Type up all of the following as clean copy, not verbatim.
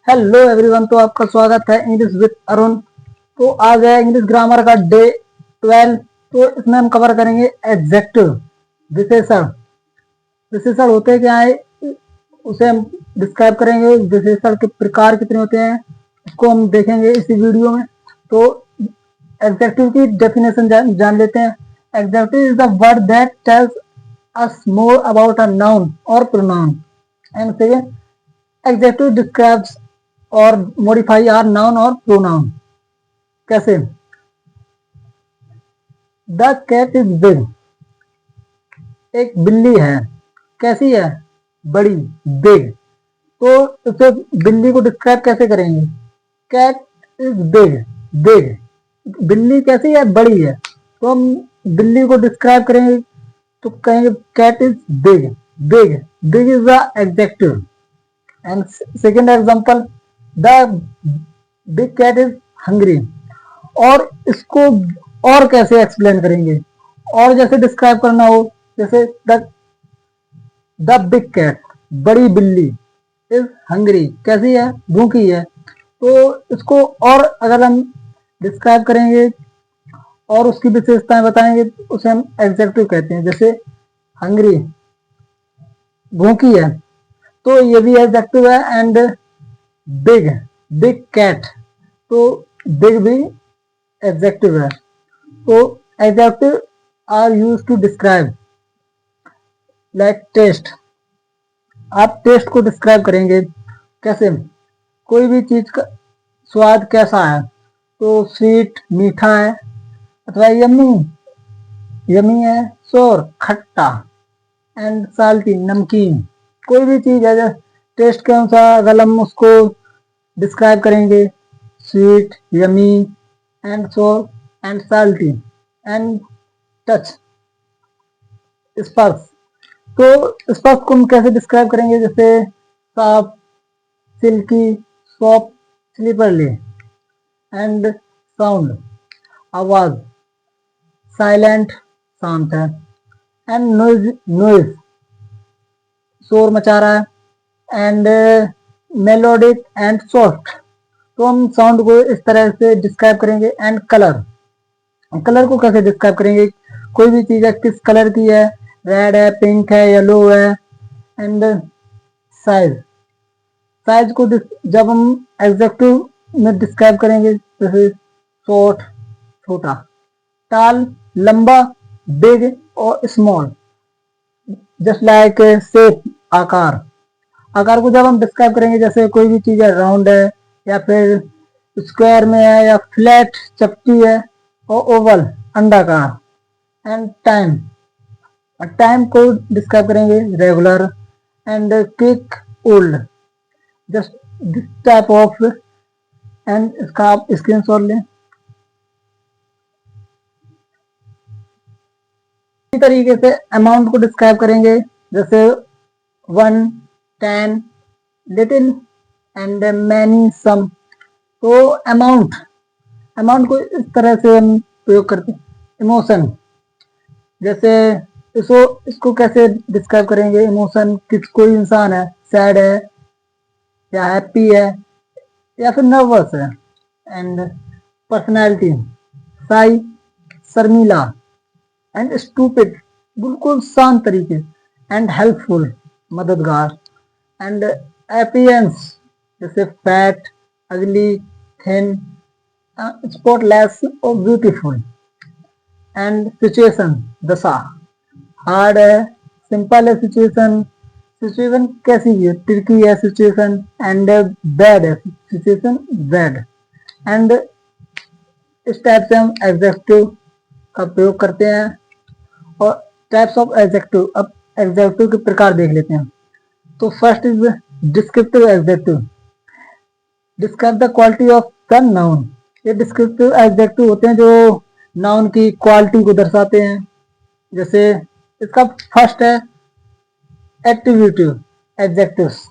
Hello everyone, तो आपका स्वागत है इंग्लिश विद अरुण। तो आज है इंग्लिश ग्रामर का डे 12। तो इसमें हम कवर करेंगे एडजेक्टिव, विशेषण। विशेषण होते क्या है, उसे हम डिस्क्राइब करेंगे। विशेषण के प्रकार कितने होते हैं उसको हम देखेंगे इसी वीडियो में। तो एडजेक्टिव की डेफिनेशन जान लेते हैं। Adjective is the word that tells us more about a noun और pronoun. And second, adjective describes और मॉडिफाई आर नाउन और प्रोनाउन। कैसे? द कैट इज बिग, एक बिल्ली है। कैसी है? बड़ी, बिग। तो उसे बिल्ली को डिस्क्राइब कैसे करेंगे? Cat is big, big. बिल्ली कैसी है? बड़ी है। तो हम बिल्ली को डिस्क्राइब करेंगे तो कहेंगे cat is big, big. Big is the adjective. And second example, the big cat is hungry. और इसको और कैसे एक्सप्लेन करेंगे, और जैसे डिस्क्राइब करना हो, जैसे द बिग कैट, बड़ी बिल्ली, इज हंग्री, कैसी है? भूखी है। तो इसको और अगर हम डिस्क्राइब करेंगे और उसकी विशेषताएं बताएंगे तो उसे हम एडजेक्टिव कहते हैं। जैसे हंग्री, भूखी है, तो ये भी एडजेक्टिव है। एंड बिग, बिग कैट, तो बिग भी एडजेक्टिव है। तो adjective are use to describe, like taste. आप टेस्ट को डिस्क्राइब करेंगे कैसे? कोई भी चीज का स्वाद कैसा है, तो स्वीट, मीठा है, अथवा यम्मी, यमी है, सोर, खट्टा, एंड साल्टी, नमकीन। कोई भी चीज है टेस्ट के अनुसार अगर हम उसको डिस्क्राइब करेंगे, sweet, yummy, and sour, and salty, and touch, स्पर्श। तो स्पर्श को हम कैसे डिस्क्राइब करेंगे? जैसे soft, silky, soft, slippery. And sound, आवाज, साइलेंट, शांत है। एंड नॉइज, नॉइज, शोर मचा रहा है। एंड मेलोडिक एंड सॉफ्ट, तो हम साउंड को इस तरह से डिस्क्राइब करेंगे। एंड कलर, कलर को कैसे डिस्क्राइब करेंगे? कोई भी चीज है किस कलर की है, रेड है, पिंक है, येलो है। एंड साइज, साइज को जब हम एडजेक्टिव में डिस्क्राइब करेंगे, जैसे शॉर्ट, छोटा, टाल, लंबा, बिग और स्मॉल। जस्ट लाइक शेप, आकार। आकार को जब हम डिस्क्राइब करेंगे, जैसे कोई भी चीज है राउंड है, या फिर स्क्वायर में है, या फ्लैट, चपटी है, और ओवल, अंडाकार। एंड टाइम, टाइम को डिस्क्राइब करेंगे regular. And quick, old, just this type of. And इसका आप स्क्रीन शॉट लें। इसी तरीके से अमाउंट को डिस्क्राइब करेंगे, जैसे 1, 10, लिटिल, एंड मैनी, सम। तो अमाउंट, अमाउंट को इस तरह से हम प्रयोग करते हैं। इमोशन, जैसे इसको कैसे डिस्क्राइब करेंगे? इमोशन, किस कोई इंसान है, सैड है, या हैप्पी है, या फिर नर्वस है। एंड पर्सनैलिटी, साई, शर्मीला, एंड स्टूपिड, बिल्कुल शांत तरीके। एंड हेल्पफुल, मददगार। एंड अपीयरेंस, जैसे फैट, अगली, थिन, स्पॉटलेस और ब्यूटीफुल। एंड सिचुएशन, दशा, हार्ड है, सिंपल है, सिचुएशन, सिचुएशन कैसी है, ट्रिकी है सिचुएशन। एंड बैड है सिचुएशन, बैड। एंड इस टाइप से हम एडजेक्टिव का प्रयोग करते हैं। और टाइप्स ऑफ एडजेक्टिव, अब एडजेक्टिव के प्रकार देख लेते हैं। तो first is descriptive adjective, describe the quality of the noun. ये डिस्क्रिप्टिव एडजेक्टिव होते हैं जो नाउन की क्वालिटी को दर्शाते हैं। जैसे इसका फर्स्ट है attributive adjectives,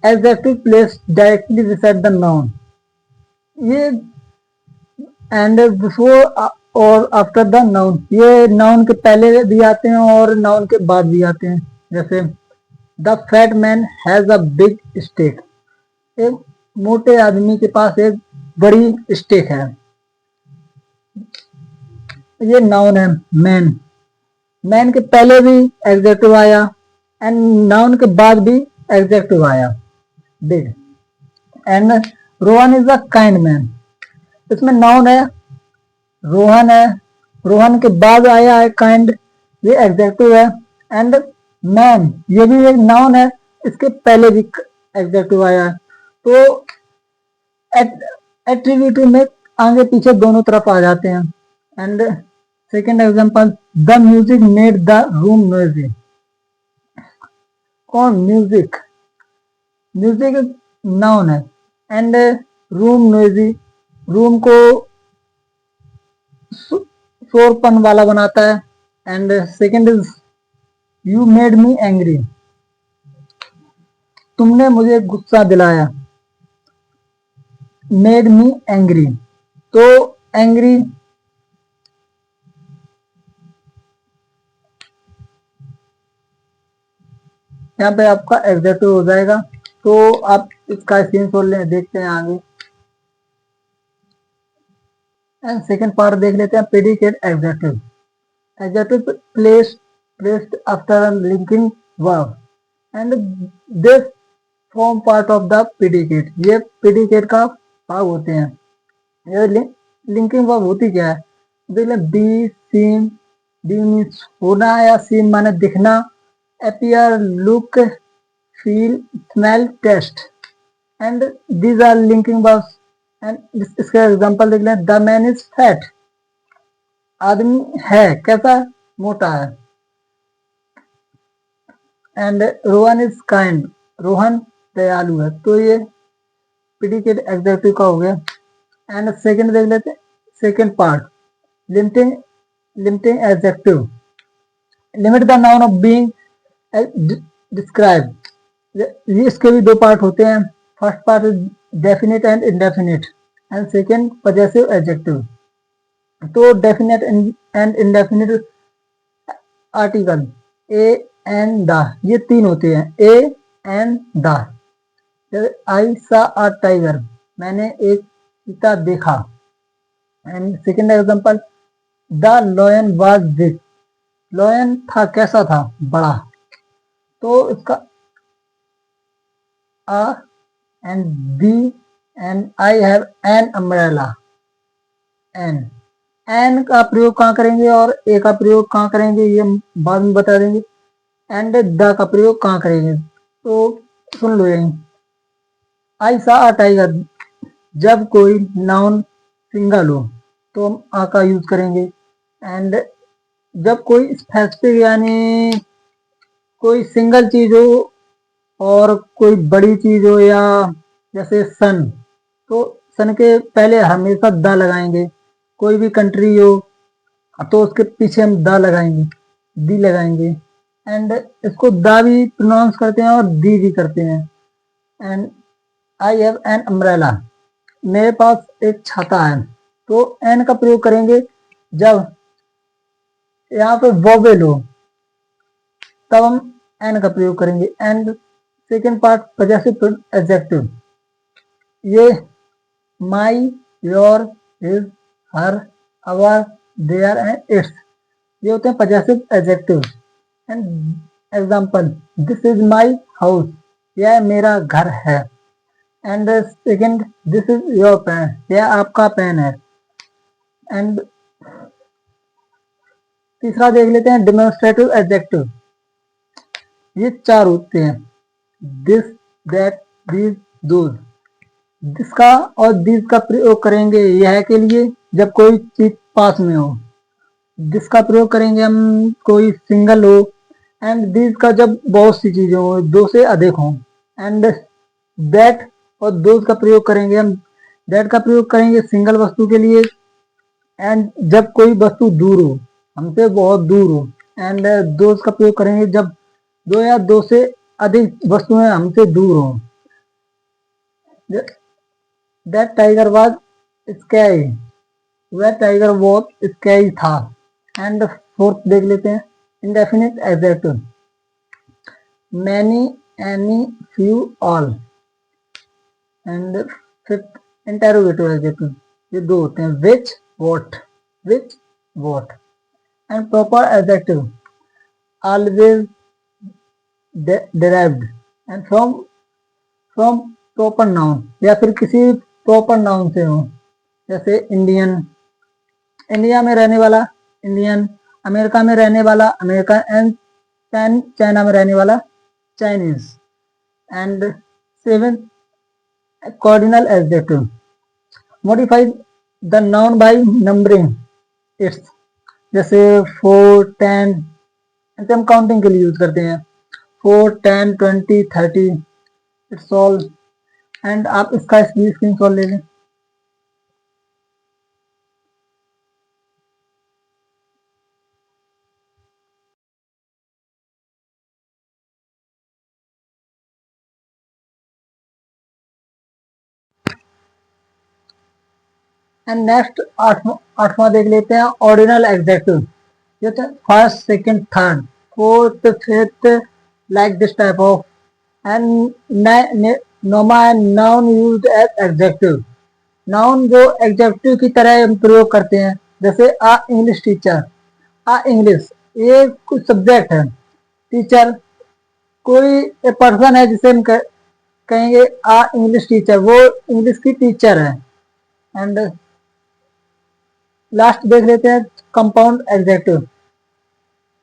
adjective place directly beside the noun. ये एंड बिफोर और आफ्टर द नाउन, ये नाउन के पहले भी आते हैं और नाउन के बाद भी आते हैं। जैसे the fat man has a big steak, एक मोटे आदमी के पास एक बड़ी स्टिक है। ये नाउन है मैन। मैन के पहले भी एडजेक्टिव आया एंड नाउन के बाद भी एडजेक्टिव आया big. And Rohan is a kind man. इसमें नाउन है रोहन है, रोहन के बाद आया है काइंड, ये एडजेक्टिव है। एंड मैन ये भी एक नाउन है, इसके पहले भी एडजेक्टिव आया है। तो एट्रीब्यूटिव में आगे पीछे दोनों तरफ आ जाते हैं। And second example, the music made the room noisy. कौन? म्यूजिक। म्यूजिक नाउन है एंड रूम नोइजी, रूम को शोरपन वाला बनाता है। And second is you made me angry, तुमने मुझे गुस्सा दिलाया। मेड मी एंग्री, तो एंग्री यहाँ पे आपका एग्जेक्टिव हो जाएगा। तो आप इसका स्क्रीनशॉट लें, देखते हैं आगे। एंड सेकेंड पार्ट देख लेते हैं, predicate executive. Executive placed after linking verb and this form part of the predicate. ये प्रेडिकेट का भाग होते हैं। ये लिंकिंग वर्ब होती क्या है? देख लें, बी सीन, बी मीन्स होना या सीन माने दिखना, appear, look, feel, smell, taste, and these are linking verbs. and इसका एग्जांपल देख लें, द मैन इज फैट, आदमी है कैसा? मोटा है। And Rohan is kind, Rohan दयालु है। तो ये प्रेडिकेट एग्जेक्टिव का हो गया। एंड सेकंड देख लेते हैं, second part, limiting limiting adjective. Limit the noun of being describe. इसके भी दो पार्ट होते हैं। First part is definite and indefinite and second possessive adjective. तो definite and indefinite article a and the, ये तीन होते हैं। ए एंड द। आई सा अ टाइगर, मैंने एक चीता देखा। And second example, the lion was big, lion था कैसा था? बड़ा। तो इसका a and b and I have an umbrella। An का प्रयोग कहाँ करेंगे और ए का प्रयोग कहाँ करेंगे ये बाद में बता देंगे। एंड द का प्रयोग कहाँ करेंगे, तो सुन लो यही। आई सा अ टाइगर, जब कोई नाउन सिंगल हो तो हम आ का यूज करेंगे। एंड जब कोई स्पेसिफिक यानी कोई सिंगल चीज हो और कोई बड़ी चीज हो, या जैसे सन, तो सन के पहले हमेशा द लगाएंगे। कोई भी कंट्री हो तो उसके पीछे हम द लगाएंगे, दी लगाएंगे। एंड इसको द भी प्रोनाउंस करते हैं और दी भी करते हैं। And I have an umbrella, मेरे पास एक छाता है। तो एन का प्रयोग करेंगे जब यहाँ पे वोवेल हो, तब हम एन का प्रयोग करेंगे। And second part possessive adjective, ये my, your, his, her, our, their and its, ये होते हैं possessive adjective. And example, this is my house, यह मेरा घर है। And second, this is your pen, यह आपका पेन है। एंड तीसरा देख लेते हैं, डेमोन्स्ट्रेटिव एडजेक्टिव। ये चार होते हैं, दिस, दैट, दीज, दोज। जिसका और दिस का प्रयोग करेंगे यह के लिए जब कोई चीज पास में हो। जिसका प्रयोग करेंगे हम कोई सिंगल हो। एंड दिस का जब बहुत सी चीजें हो, दो से अधिक हो। एंड दैट और दोज का प्रयोग करेंगे हम, दैट का प्रयोग करेंगे सिंगल वस्तु के लिए। एंड जब कोई वस्तु दूर हो, हमसे बहुत दूर हो। एंड दोज का प्रयोग करेंगे जब दो या दो से अधिक वस्तुएं हमसे दूर हो। दैट टाइगर वाज स्कैरी, वह टाइगर बहुत स्कैरी था। एंड फोर्थ देख लेते हैं, indefinite adjective. Many, any, few, all. And fifth interrogative adjective, ये दो होते हैं, which what. And proper adjective always derived and from proper noun या फिर किसी प्रॉपर नाउन से हो, जैसे इंडियन, इंडिया में रहने वाला इंडियन, अमेरिका में रहने वाला अमेरिका, एंड चाइना में रहने वाला Chinese. And seven cardinal adjective modifies the noun by numbering its, जैसे 4 10, ऐसे हम काउंटिंग के लिए यूज करते हैं, 4 10 20 30, इट्स ऑल। एंड आप इसका स्क्रीनशॉट ले लें। एंड नेक्स्ट आठवां देख लेते हैं, ऑर्डिनल एग्जेक्टिव, ये होता है first second third fourth fifth, like this type of. And नोमा and noun used as adjective, noun जो एग्जेक्टिव की तरह हम प्रयोग करते हैं, जैसे a English teacher, a English ये कुछ सब्जेक्ट है, टीचर कोई एक पर्सन है जिसे हम कहेंगे आ इंग्लिश टीचर, वो इंग्लिश की टीचर है। एंड लास्ट देख लेते हैं, compound adjective,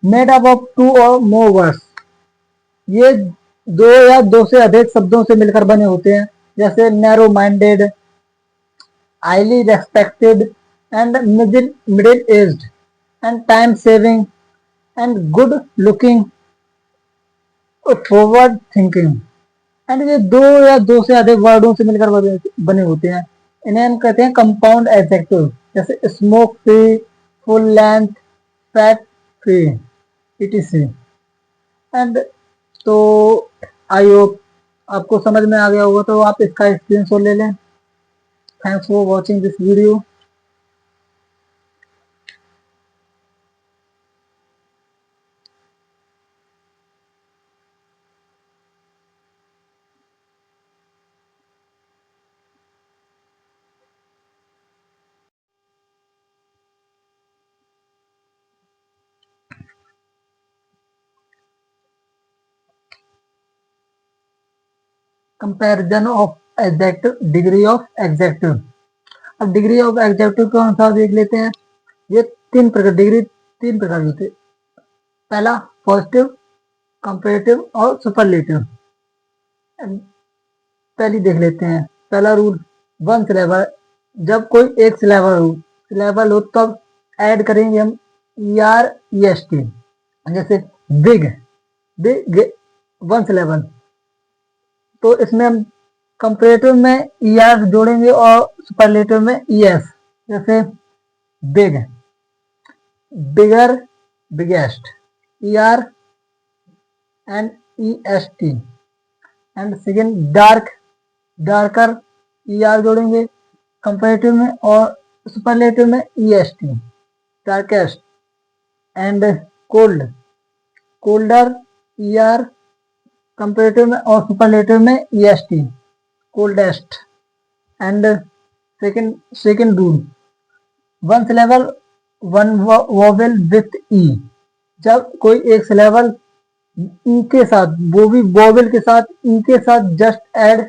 made up of two और मोर वर्ड्स, ये दो या दो से अधिक शब्दों से मिलकर बने होते हैं, जैसे narrow minded, highly respected, and middle aged, and time saving, and good looking, forward thinking. And ये दो या दो से अधिक वर्डों से मिलकर बने होते हैं, इन्हें हम कहते हैं कंपाउंड एडजेक्टिव, जैसे smoke free, full length, fat free, etc। And तो आई होप आपको समझ में आ गया होगा, तो आप इसका स्क्रीनशॉट ले लें। Thanks for watching this video. Comparison of adjective, degree of adjective. अब डिग्री ऑफ एडजेक्टिव के अनुसार देख लेते हैं, ये डिग्री तीन प्रकार की होती है। पहला पॉजिटिव, कंपेरेटिव और सुपरलेटिव। पहली देख लेते हैं, पहला रूल, वन सिलेबल, जब कोई एक सिलेबल हो तब ऐड करेंगे हम ER EST, जैसे बिग, बिग वन सिलेबल, तो इसमें हम कंपेरेटिव में ER जोड़ेंगे और सुपरलेटिव में ES, जैसे big, bigger, biggest, ER and EST। And second dark, darker, ER जोड़ेंगे कंपेरेटिव में और सुपरलेटिव में EST, darkest. And cold, colder, ER comparative में और सुपरलेटिव में EST, coldest. And second rule, one syllable one vowel with E, जब कोई एक सिलेबल ई के साथ, वो भी वोवेल के साथ, ई के साथ जस्ट ऐड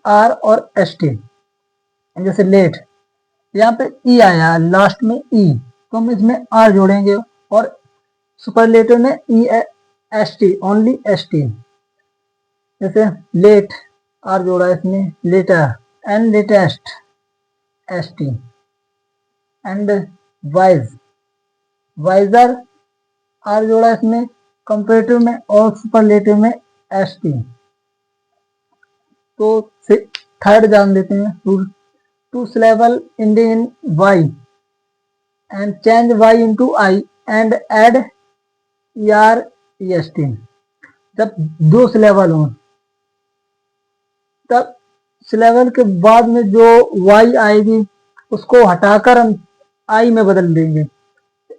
R और ST, जैसे लेट, यहाँ पे ई आया लास्ट में ई, तो हम इसमें आर जोड़ेंगे, और सुपरलेटिव में EST, ओनली ST, जैसे लेट, आर जोड़ा इसमें, later and latest, ST। And wise, wiser, R जोड़ा इसमें कंपेरेटिव में और सुपरलेटिव में ST। तो थर्ड जान लेते हैं rule, two syllable ending in Y and change Y into I and add ER EST, जब दो सिलेबल हो तब सिलेबल के बाद में जो वाई आएगी उसको हटाकर हम आई में बदल देंगे,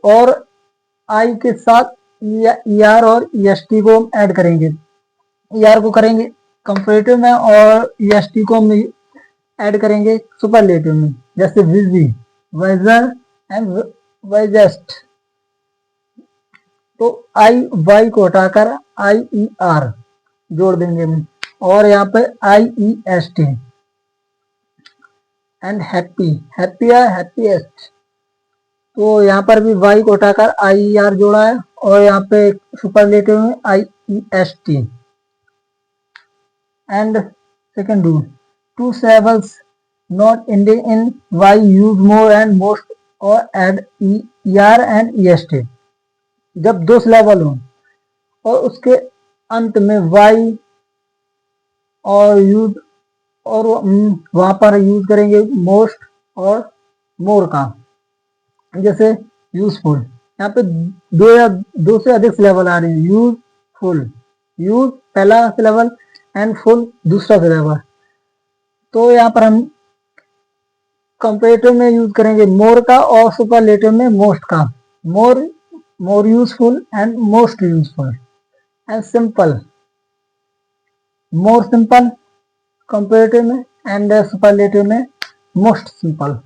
और आई के साथ ER और EST को हम ऐड करेंगे, ER को करेंगे कंपेरेटिव में और EST को हम ऐड करेंगे सुपरलेटिव में, जैसे विजी, वाइजर एंड वाइजेस्ट। तो आई वाई को हटाकर आई ई आर जोड़ देंगे और यहाँ पे I E S T and happy, happy है हैप्पीएस्ट। तो यहाँ पर भी वाई को हटाकर आई ई आर जोड़ा है और यहाँ पे सुपरलेटिव में I E S T. And second rule, two syllables not ending in y use more and most or add er and est। जब दो सिलेबल हो और उसके अंत में y और यूज और वहां पर यूज करेंगे मोस्ट और मोर का, जैसे यूजफुल। यहाँ पे दो से अधिक सिलेबल आ रही है, यूजफुल, यूज पहला सिलेबल एंड फुल दूसरा सिलेबल। तो यहाँ पर हम कंपेरेटिव में यूज करेंगे मोर का और सुपरलेटिव में मोस्ट का, more, more useful and most useful. And simple, more simple comparative में एंड सुपरलेटिव में मोस्ट सिंपल।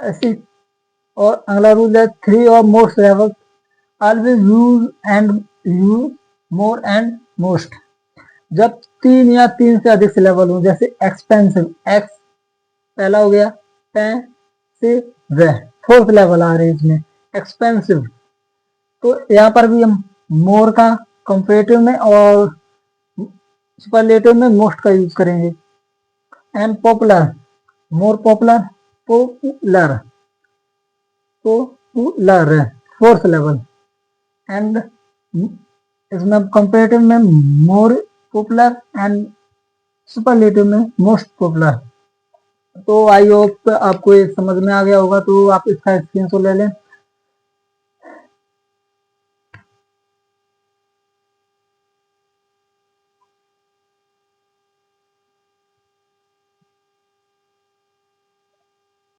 ऐसी और अगला रूल है, थ्री और more syllables always use more and most. जब तीन या तीन से अधिक सिलेबल हो, जैसे एक्सपेंसिव, एक्स पहला हो गया, पैसिव, फोर्थ लेवल आ रहे हैं इसमें एक्सपेंसिव। तो यहाँ पर भी हम मोर का कंपेरेटिव में और सुपरलेटिव में मोस्ट का यूज करेंगे। And popular, more popular, popular, popular fourth level. And इसमें कंपेरेटिव में मोर पॉपुलर एंड सुपरलेटिव में मोस्ट पॉपुलर। तो आई होप आपको ये समझ में आ गया होगा, तो आप इसका स्क्रीनशॉट ले लें